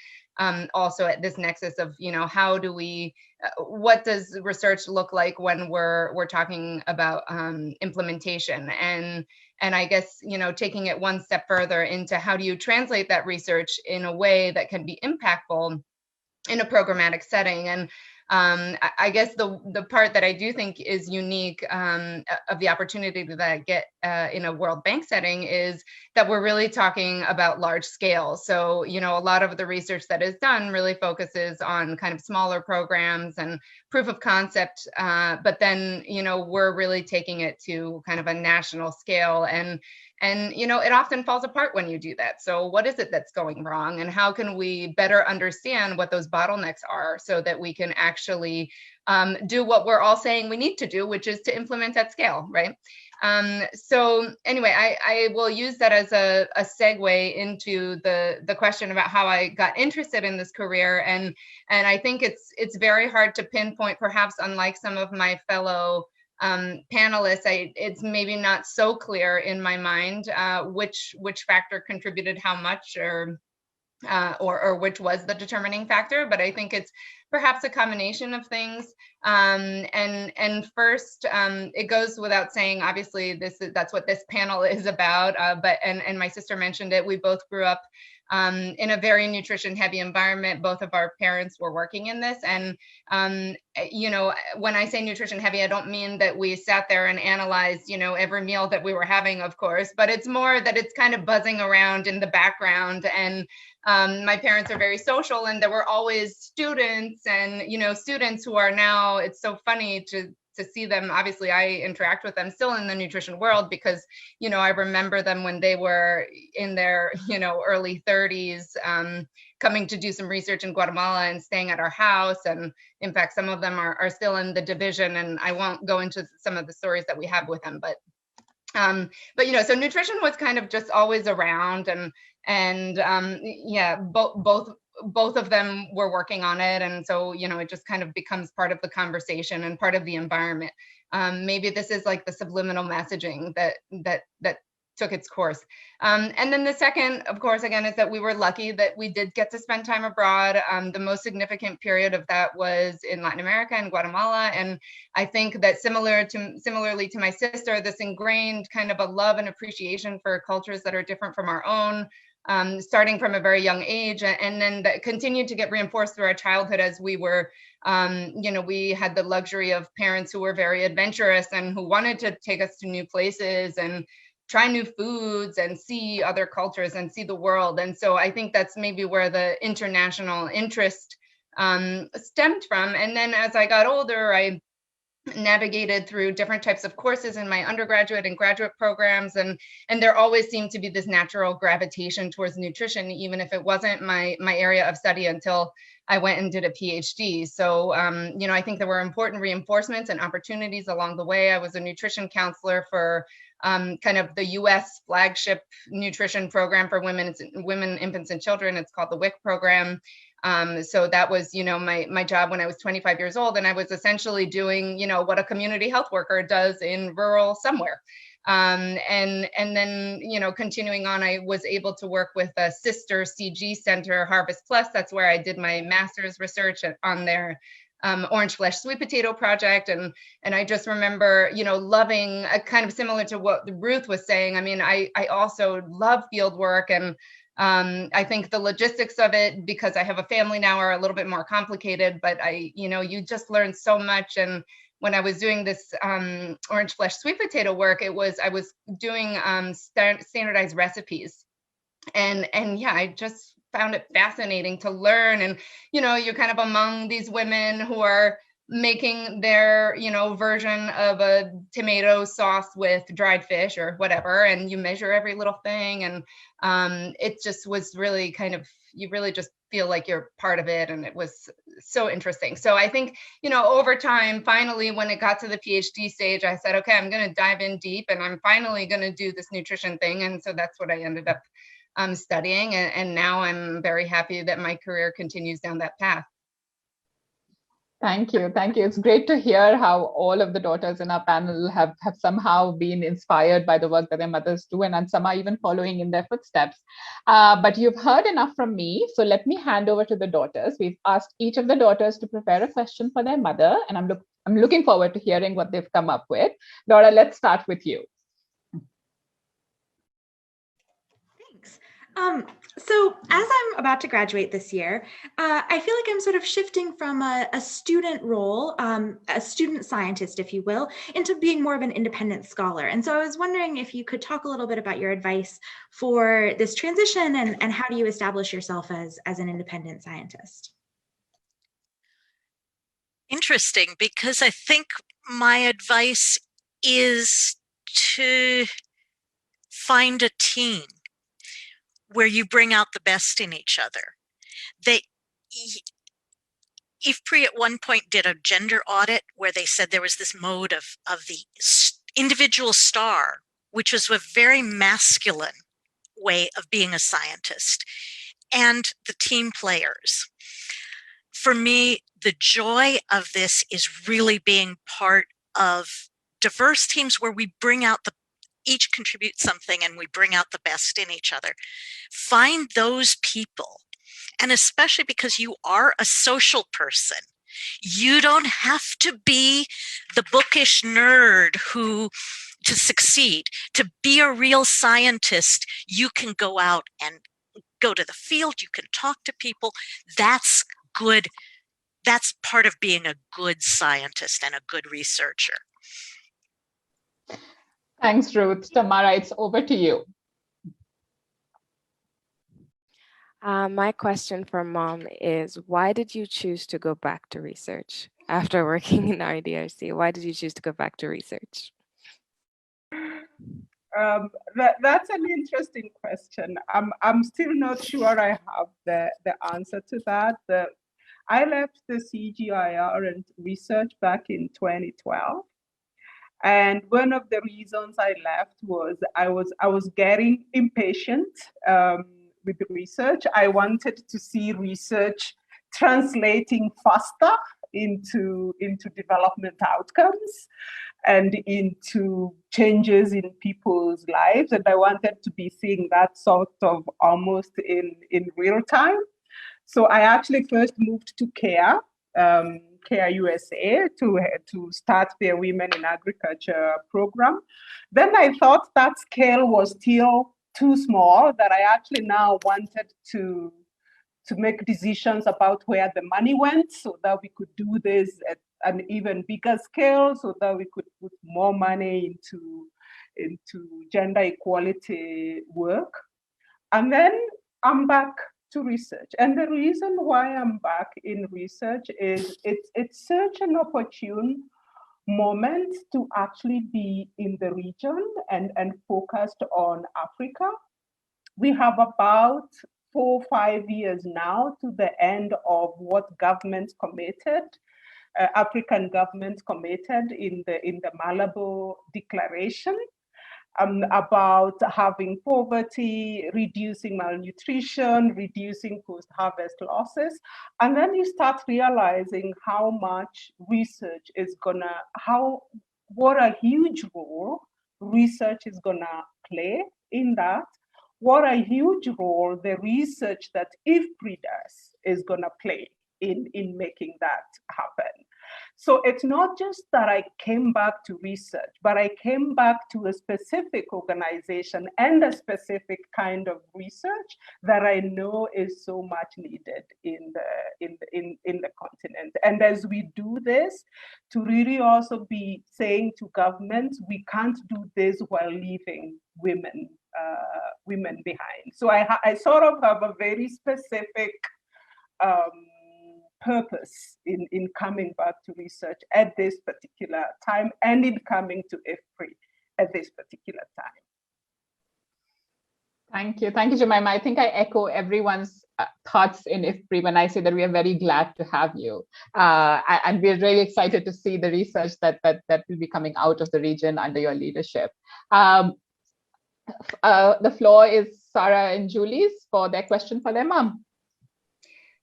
also at this nexus of, how do we, what does research look like when we're talking about implementation, and I guess, taking it one step further into how do you translate that research in a way that can be impactful in a programmatic setting. And I guess the part that I do think is unique of the opportunity that I get in a World Bank setting is that we're really talking about large scale. So, a lot of the research that is done really focuses on kind of smaller programs and proof of concept, but then, we're really taking it to kind of a national scale. And it often falls apart when you do that. So what is it that's going wrong, and how can we better understand what those bottlenecks are so that we can actually do what we're all saying we need to do, which is to implement at scale, right? So anyway, I will use that as a segue into the question about how I got interested in this career. And I think it's very hard to pinpoint, perhaps unlike some of my fellow panelists, it's maybe not so clear in my mind which factor contributed how much, or which was the determining factor, but I think it's perhaps a combination of things. And first, it goes without saying, obviously, that's what this panel is about. But my sister mentioned it. We both grew up in a very nutrition-heavy environment. Both of our parents were working in this, and you know, when I say nutrition-heavy, I don't mean that we sat there and analyzed, you know, every meal that we were having, of course, but it's more that it's kind of buzzing around in the background. And my parents are very social, and there were always students, and you know, students who are now, it's so funny to see them. Obviously, I interact with them still in the nutrition world because, you know, I remember them when they were in their, you know, early 30s, coming to do some research in Guatemala and staying at our house. And in fact, some of them are still in the division, and I won't go into some of the stories that we have with them, but you know, so nutrition was kind of just always around, and yeah, both of them were working on it. And so, you know, it just kind of becomes part of the conversation and part of the environment. Maybe this is like the subliminal messaging that took its course. And then the second, of course, again, is that we were lucky that we did get to spend time abroad. The most significant period of that was in Latin America and Guatemala. And I think that similarly to my sister, this ingrained kind of a love and appreciation for cultures that are different from our own, starting from a very young age, and then that continued to get reinforced through our childhood as we were, you know, we had the luxury of parents who were very adventurous and who wanted to take us to new places and try new foods and see other cultures and see the world. And so I think that's maybe where the international interest stemmed from. And then as I got older, I navigated through different types of courses in my undergraduate and graduate programs, and there always seemed to be this natural gravitation towards nutrition, even if it wasn't my area of study until I went and did a PhD. So you know, I think there were important reinforcements and opportunities along the way. I was a nutrition counselor for kind of the US flagship nutrition program for women, infants, and children. It's called the WIC program. So that was, you know, my job when I was 25 years old, and I was essentially doing, you know, what a community health worker does in rural somewhere. And then, you know, continuing on, I was able to work with a sister CG center, Harvest Plus. That's where I did my master's research on their orange flesh sweet potato project. And I just remember, you know, loving, kind of similar to what Ruth was saying. I mean, I also love field work, and I think the logistics of it, because I have a family now, are a little bit more complicated, but you know, you just learn so much. And when I was doing this orange flesh sweet potato work, I was doing standardized recipes. And yeah, I just found it fascinating to learn. And, you know, you're kind of among these women who are making their, you know, version of a tomato sauce with dried fish or whatever, and you measure every little thing. And it just was really kind of, you really just feel like you're part of it. And it was so interesting. So I think, you know, over time, finally, when it got to the PhD stage, I said, okay, I'm going to dive in deep, and I'm finally going to do this nutrition thing. And so that's what I ended up studying. And now I'm very happy that my career continues down that path. Thank you. Thank you. It's great to hear how all of the daughters in our panel have somehow been inspired by the work that their mothers do, and some are even following in their footsteps. But you've heard enough from me, so let me hand over to the daughters. We've asked each of the daughters to prepare a question for their mother, and I'm looking forward to hearing what they've come up with. Dora, let's start with you. So as I'm about to graduate this year, I feel like I'm sort of shifting from a student role, a student scientist, if you will, into being more of an independent scholar. And so I was wondering if you could talk a little bit about your advice for this transition, and how do you establish yourself as an independent scientist? Interesting, because I think my advice is to find a team where you bring out the best in each other. IFPRI at one point did a gender audit where they said there was this mode of the individual star, which was a very masculine way of being a scientist, and the team players. For me, the joy of this is really being part of diverse teams where we bring out each contribute something and we bring out the best in each other. Find those people. And especially because you are a social person, you don't have to be the bookish nerd to succeed. To be a real scientist, you can go out and go to the field, you can talk to people. That's good. That's part of being a good scientist and a good researcher. Thanks, Ruth. Tamara, it's over to you. My question for Mom is, why did you choose to go back to research after working in RDRC? Why did you choose to go back to research? That's an interesting question. I'm still not sure I have the answer to that. I left the CGIAR and research back in 2012. And one of the reasons I left was I was getting impatient with research. I wanted to see research translating faster into development outcomes and into changes in people's lives. And I wanted to be seeing that sort of almost in real time. So I actually first moved to CARE USA to start their Women in Agriculture program. Then I thought that scale was still too small, that I actually now wanted to make decisions about where the money went so that we could do this at an even bigger scale, so that we could put more money into gender equality work. And then I'm back to research. And the reason why I'm back in research is it's such an opportune moment to actually be in the region and focused on Africa. We have about 4 or 5 years now to the end of what governments committed, African governments committed in the Malabo Declaration, about having poverty, reducing malnutrition, reducing post-harvest losses. And then you start realizing how much research is what a huge role research is gonna play in that. What a huge role the research that IFPRI does is gonna play in making that happen. So it's not just that I came back to research, but I came back to a specific organization and a specific kind of research that I know is so much needed in the continent. And as we do this, to really also be saying to governments, we can't do this while leaving women behind. So I sort of have a very specific purpose in coming back to research at this particular time and in coming to IFPRI at this particular time. Thank you, Jemimah. I think I echo everyone's thoughts in IFPRI when I say that we are very glad to have you. And we're really excited to see the research that will be coming out of the region under your leadership. The floor is Sarah and Julie's for their question for their mom.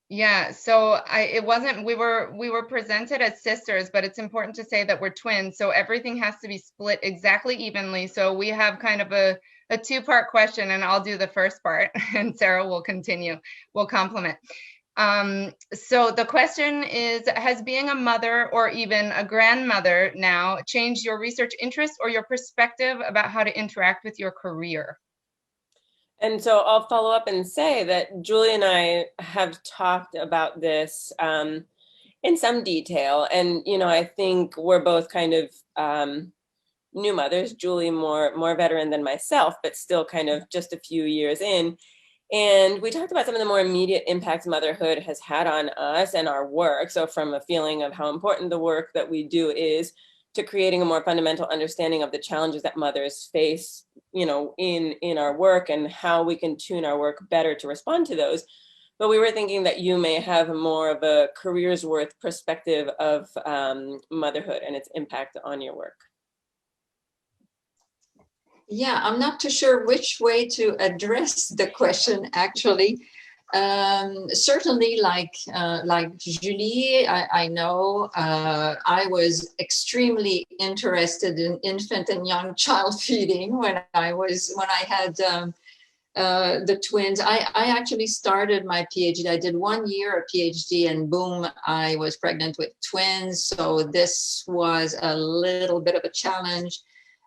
Yeah, so we were presented as sisters, but it's important to say that we're twins. So everything has to be split exactly evenly. So we have kind of a two-part question, and I'll do the first part and Sarah will continue, will complement. So the question is, has being a mother or even a grandmother now changed your research interest or your perspective about how to interact with your career? And so I'll follow up and say that Julie and I have talked about this in some detail. And, you know, I think we're both kind of new mothers, Julie more veteran than myself, but still kind of just a few years in. And we talked about some of the more immediate impacts motherhood has had on us and our work. So from a feeling of how important the work that we do is to creating a more fundamental understanding of the challenges that mothers face, you know, in our work and how we can tune our work better to respond to those. But we were thinking that you may have more of a career's worth perspective of motherhood and its impact on your work. Yeah, I'm not too sure which way to address the question, actually. Certainly, like Julie, I know I was extremely interested in infant and young child feeding when I had the twins. I actually started my PhD. I did 1 year of PhD, and boom, I was pregnant with twins. So this was a little bit of a challenge.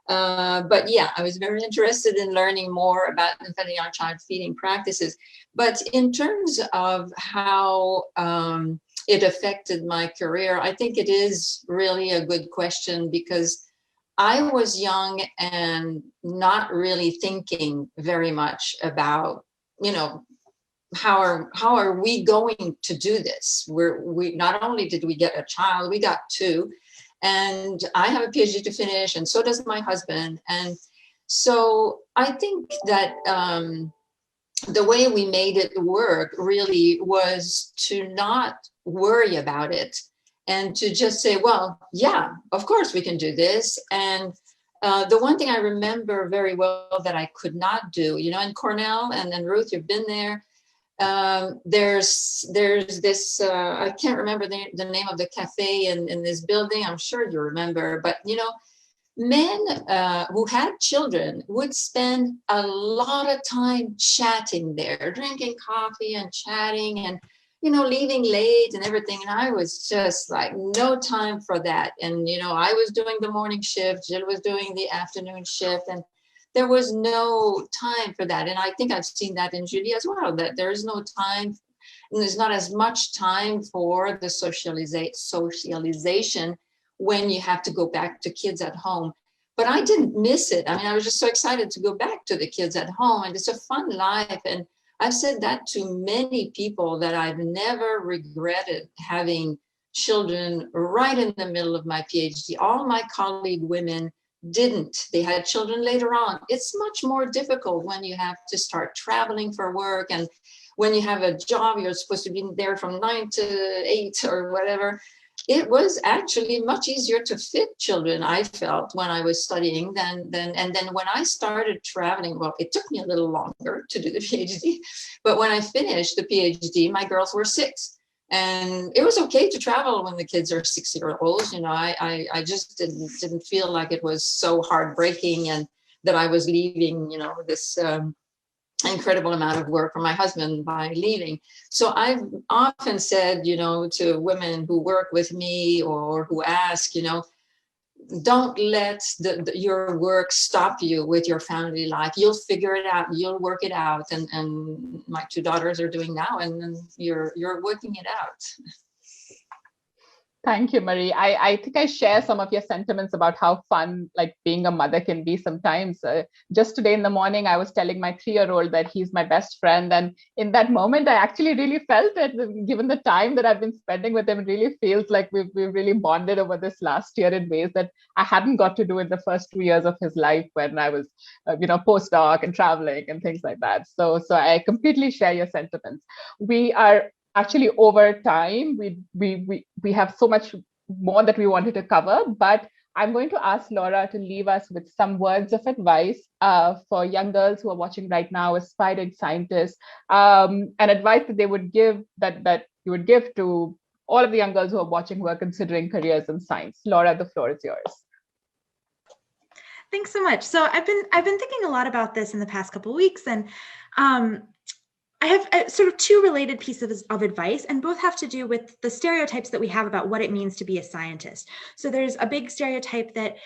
But yeah, I was very interested in learning more about infant and young child feeding practices. But in terms of how it affected my career, I think it is really a good question, because I was young and not really thinking very much about, how are we going to do this? We not only did we get a child, we got 2. And I have a PhD to finish, and so does my husband. And so I think that the way we made it work really was to not worry about it and to just say, well, yeah, of course we can do this. And the one thing I remember very well that I could not do, in Cornell, and then Ruth, you've been there, there's this, I can't remember the name of the cafe in this building. I'm sure you remember, but men who had children would spend a lot of time chatting there, drinking coffee and chatting and, leaving late and everything. And I was just like, no time for that. And, I was doing the morning shift, Jill was doing the afternoon shift, and there was no time for that. And I think I've seen that in Julie as well, that there's no time, and there's not as much time for the socialization when you have to go back to kids at home. But I didn't miss it. I mean, I was just so excited to go back to the kids at home, and it's a fun life. And I've said that to many people, that I've never regretted having children right in the middle of my PhD. All my colleague women didn't. They had children later on. It's much more difficult when you have to start traveling for work, and when you have a job, you're supposed to be there from 9 to 8 or whatever. It was actually much easier to fit children, I felt, when I was studying and then when I started traveling, well, it took me a little longer to do the PhD, but when I finished the PhD, my girls were 6. And it was okay to travel when the kids are 6-year-olds. I just didn't feel like it was so heartbreaking and that I was leaving, this incredible amount of work for my husband by leaving. So I've often said, to women who work with me or who ask, don't let your work stop you with your family life. You'll figure it out. You'll work it out. And my 2 daughters are doing now, and you're working it out. Thank you, Marie. I think I share some of your sentiments about how fun being a mother can be sometimes. Just today in the morning, I was telling my 3-year-old that he's my best friend. And in that moment, I actually really felt it, given the time that I've been spending with him. It really feels like we've really bonded over this last year in ways that I hadn't got to do in the first 2 years of his life when I was, postdoc and traveling and things like that. So I completely share your sentiments. We are actually over time. We have so much more that we wanted to cover, but I'm going to ask Laura to leave us with some words of advice for young girls who are watching right now, aspiring scientists, and advice that they would give that you would give to all of the young girls who are watching who are considering careers in science. Laura, the floor is yours. Thanks so much. So I've been thinking a lot about this in the past couple of weeks, and I have sort of 2 related pieces of advice, and both have to do with the stereotypes that we have about what it means to be a scientist. So there's a big stereotype that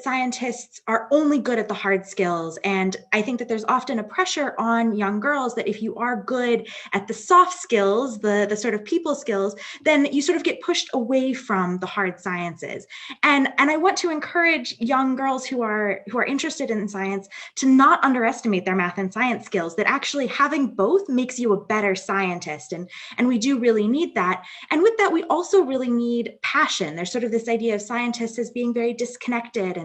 scientists are only good at the hard skills. And I think that there's often a pressure on young girls that if you are good at the soft skills, the sort of people skills, then you sort of get pushed away from the hard sciences. And I want to encourage young girls who are interested in science to not underestimate their math and science skills, that actually having both makes you a better scientist. And we do really need that. And with that, we also really need passion. There's sort of this idea of scientists as being very disconnected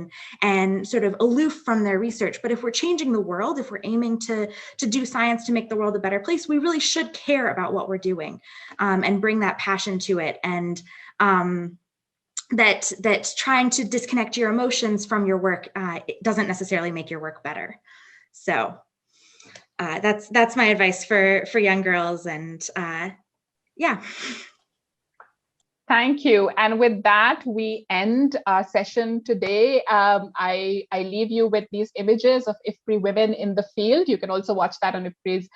and sort of aloof from their research. But if we're changing the world, if we're aiming to do science to make the world a better place, we really should care about what we're doing and bring that passion to it. And that trying to disconnect your emotions from your work it doesn't necessarily make your work better. So that's my advice for young girls. And yeah. Thank you. And with that, we end our session today. I leave you with these images of IFPRI women in the field. You can also watch that on IFPRI's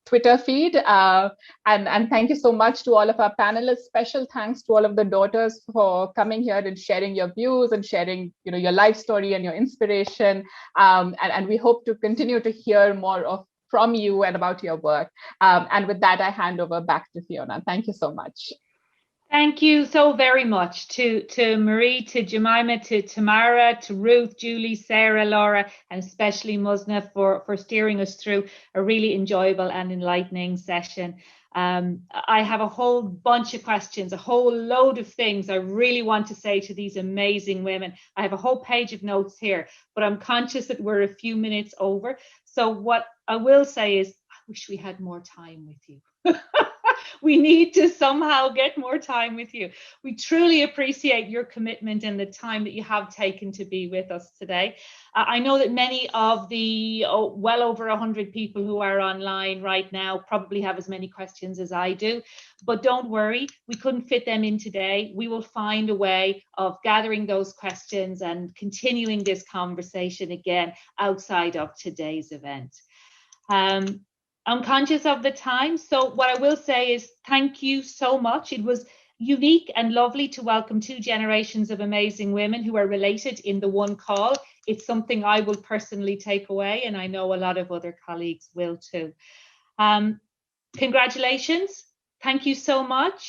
Twitter feed. And thank you so much to all of our panelists. Special thanks to all of the daughters for coming here and sharing your views and sharing, your life story and your inspiration. And we hope to continue to hear more from you and about your work. And with that, I hand over back to Fiona. Thank you so much. Thank you so very much to Marie, to Jemimah, to Tamara, to Ruth, Julie, Sarah, Laura, and especially Muzna for steering us through a really enjoyable and enlightening session. I have a whole bunch of questions, a whole load of things I really want to say to these amazing women. I have a whole page of notes here, but I'm conscious that we're a few minutes over. So what I will say is, I wish we had more time with you. We need to somehow get more time with you. We truly appreciate your commitment and the time that you have taken to be with us today. I know that many of the well over 100 people who are online right now probably have as many questions as I do, but don't worry, we couldn't fit them in today. We will find a way of gathering those questions and continuing this conversation again outside of today's event. I'm conscious of the time, so what I will say is thank you so much. It was unique and lovely to welcome 2 generations of amazing women who are related in the one call. It's something I will personally take away, and I know a lot of other colleagues will too. Congratulations. Thank you so much.